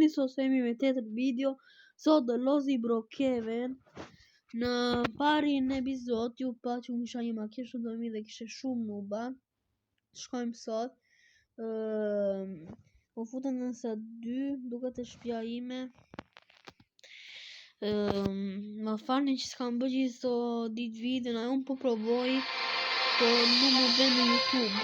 mirëmbrëmje, sot themi me tjetër video. Sot do lozi brokeven. Në parin epizod ju pa që unë isha një makinë shumë domi dhe kishe shumë nuba. Shkojmë sot. Po futën në sa 2 duke të shtëpia ime. Ma falni që s'kam bërë gjithë ditë videon, a unë po provoj, po nuk më vjen në YouTube.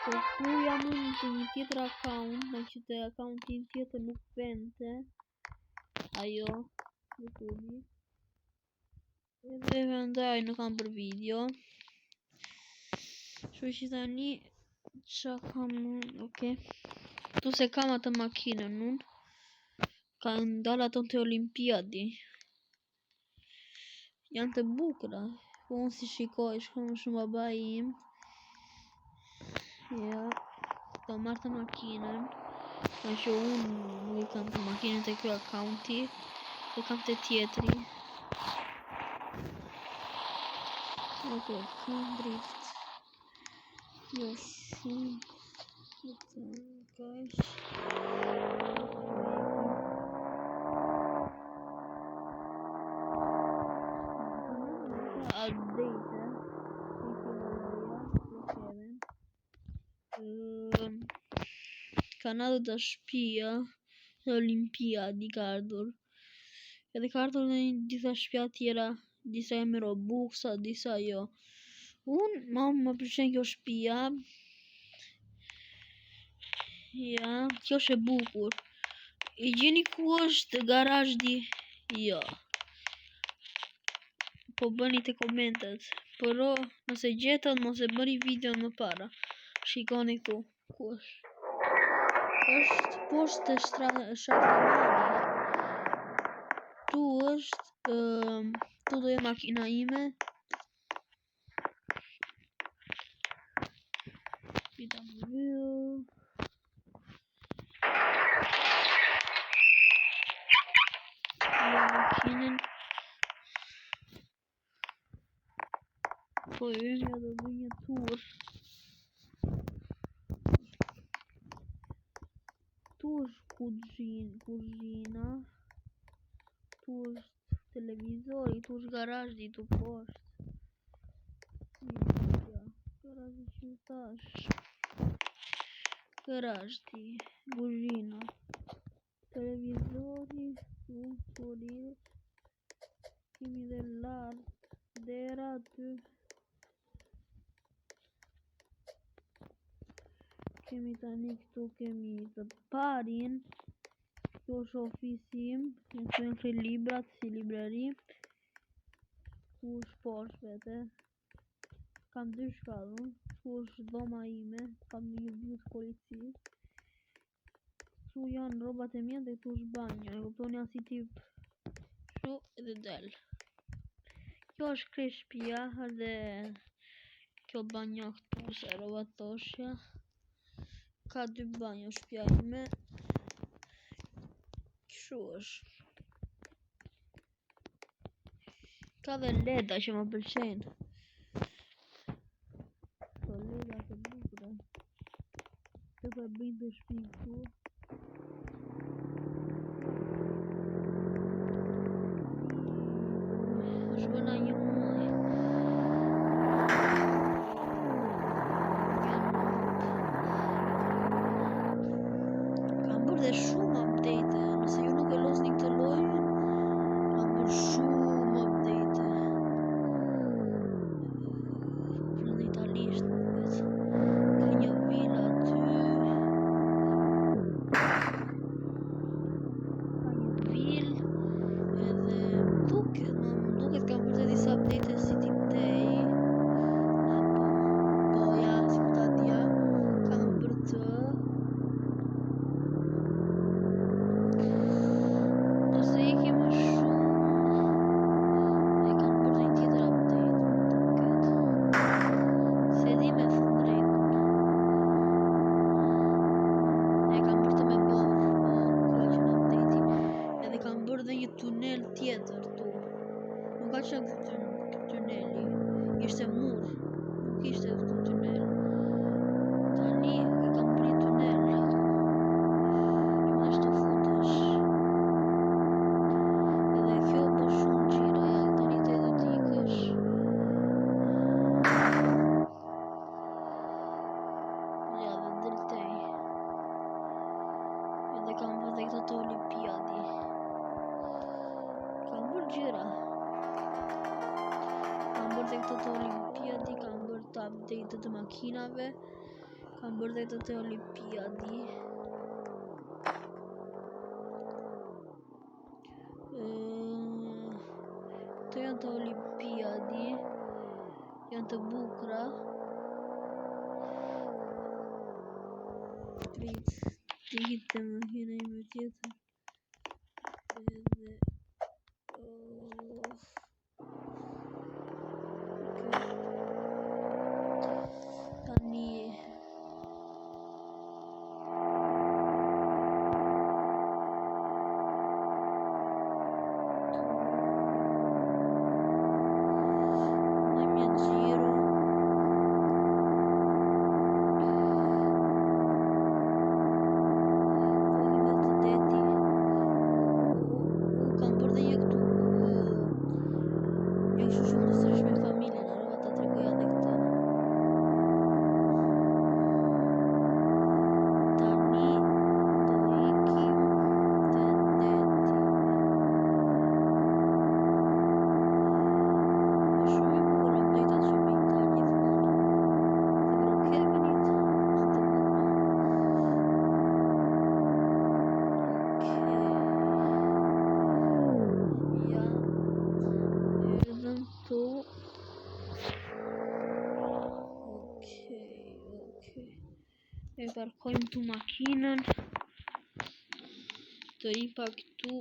Po ku jam unë të një tjetër account, në që të accountin tjetër nuk vente ajo YouTube. Edhe vendaj nuk kam për video. Shu që tani qa kam unë, okay. Tu se kam atë makinën unë. Ka ndalë ato të olimpiadi. Janë të bukura. Po unë si shikoj, shkojnë shumë baba im. Ja, ka marrë të makinën. Në që unë nuk i kam të makinën të kjo accounti. E kam të tjetri. Ok, kam drift. Jo shumë. Kanalë të shtëpia në Olimpiadi ka ardhur. Edhe ka ardhur në disa shtëpia tjera, disa e me Robuxa, disa jo. Unë më pëlqen kjo shtëpia. Ja, kjo është e bukur. I gjeni ku është garazhi? Jo. Po bëni të komentet. Pero nëse gjetën mos e bëni video më para. Shikoni këtu ku është. Është poshtë Shahtamani. Tu është tu do e makina ime. Makinën. Po emja do bëj një tur. Tu është kuzhina. Tu është televizori, tu është garazhi, tu poshtë. Garazhi që thash. Garazhi, kuzhina. Televizori, tu turit. Kemi dhe lartë, dera aty. Kemi tani këtu, kemi të parin. Kjo është ofisim, në të në librat si librari. Ku është poshtë vete. Kam 2 shkallën. Ku është dhoma ime, kam një vjutë polici. Këtu janë robat e mia dhe këtu është banjo. E kuptoni janë si tip shu edhe del. Kjo është kresh shtëpia dhe kjo banjo këtu se robat toshja. Ka 2 banjo shtëpia ime. Kështu është. Ka dhe leda që më pëlqejnë. Këto leda të bukura. Të ka bëjnë të shtëpi këtu. Është bëna një muaj. Kam bërë dhe shumë update. Nëse ju nuk e losni këtë lojën, kam bërë shumë update. Në italisht, ka një vila aty. tuneli. Ishte mur, nuk ishte këtu tunel. Tani e kam prit tunel këtu. Më është të futesh. Edhe kjo po shumë gjira, ja, tani te do t'ikësh. Ja, dhe deltej. Edhe kam vëdhe këto të olimpiadi. Kam bërë gjira. Kam bërë dhe këto të olimpiadi, kam bërë të update të makinave. Kam bërë dhe këto të olimpiadi. Këto janë të olimpiadi. Janë të bukra. Prit, të hitë makina ime tjetër. Edhe... Tani... E parkojmë tu makinën. Të ripa këtu.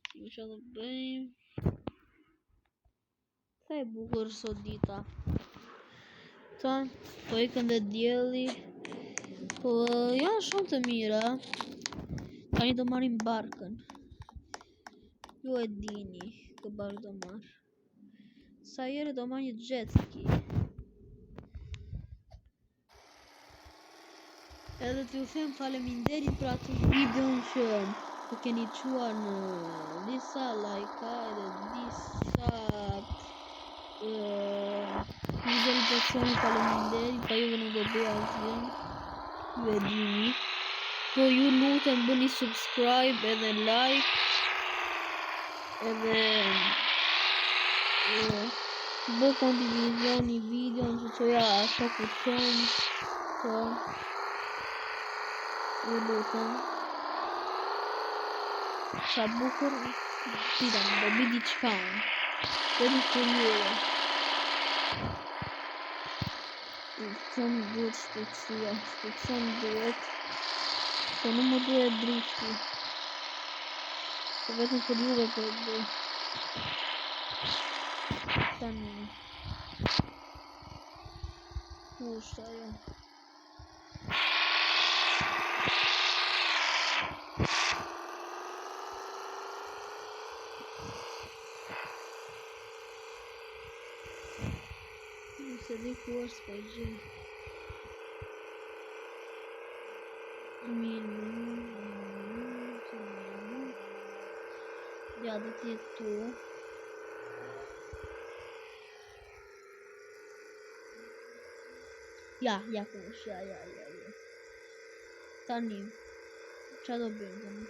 Si që të bëjmë. Sa e bukur sot dita. Ta, po ikën dhe dielli. Po janë shumë të mira. Tani do marrim barkën. Ju e dini kë barkë do marr. Sa jere do marr një jet ski. Edhe t'ju them faleminderit për atë videon që të keni quar në disa lajka edhe disa visualizacione, faleminderit, pa juve nuk do bëja asgjë, ju e dini. Po ju lutem bëni subscribe edhe like edhe bë kondivizioni videon që qoja asha ku qenë. Po ju lutem. Sa bukur pita më do bi diçka. Vetëm për juve. Shpecon duhet shpejtësia, shpecon duhet. Se nuk më duhet drifti. Se vetëm për juve për të bëj. Tani. Ku është ajo? Se di ku është pa i gjej. Ja, do t'jetë tu. Ja, ku është, ja. Tani, qa do bëjmë tani?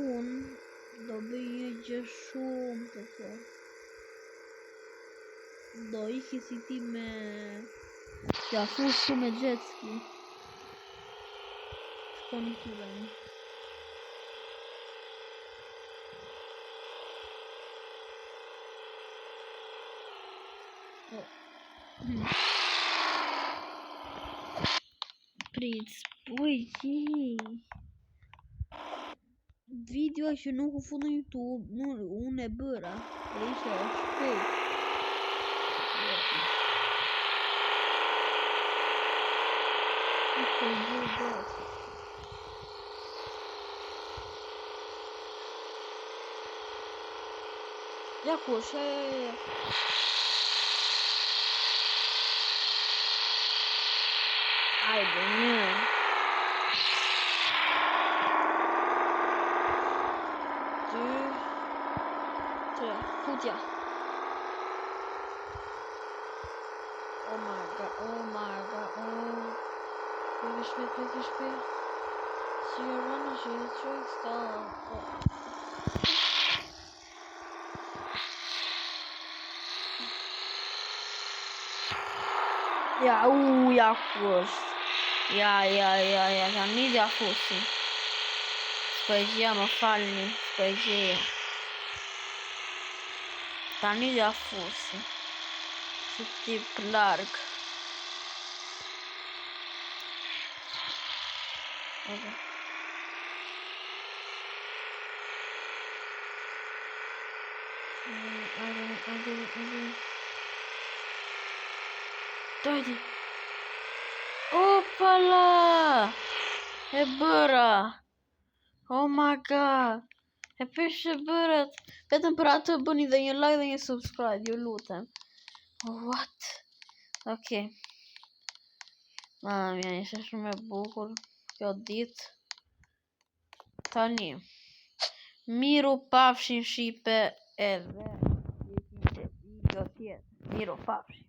Unë do bëj një gjë shumë të fortë. Do iki si ti me... Ja, fush shumë me jet ski. Shkoni të vëmë. Prit, spojqi. Video që nuk u fundu në YouTube, unë e bëra. E ishe shpejt. Ja kush, Hajde, një. Dy. Tre, futja. Oh my god. Shpejt. Si rënë që e qoj s'ka. Ja kush. Ja, tani ja fusi. S'pëgjia më falni, s'pëgjia. Tani ja fusi. Si tip larg. Okay. Dojdi. Opala! E bëra! Oh my god! E pysh e bërët! Vetëm për atë bëni dhe një like dhe një subscribe, ju lutem. What? Okay. Mamma mia, ishte shumë e bukur kjo ditë. Tani. Miru pafshin shipe edhe video tjetër. Miru pafshin.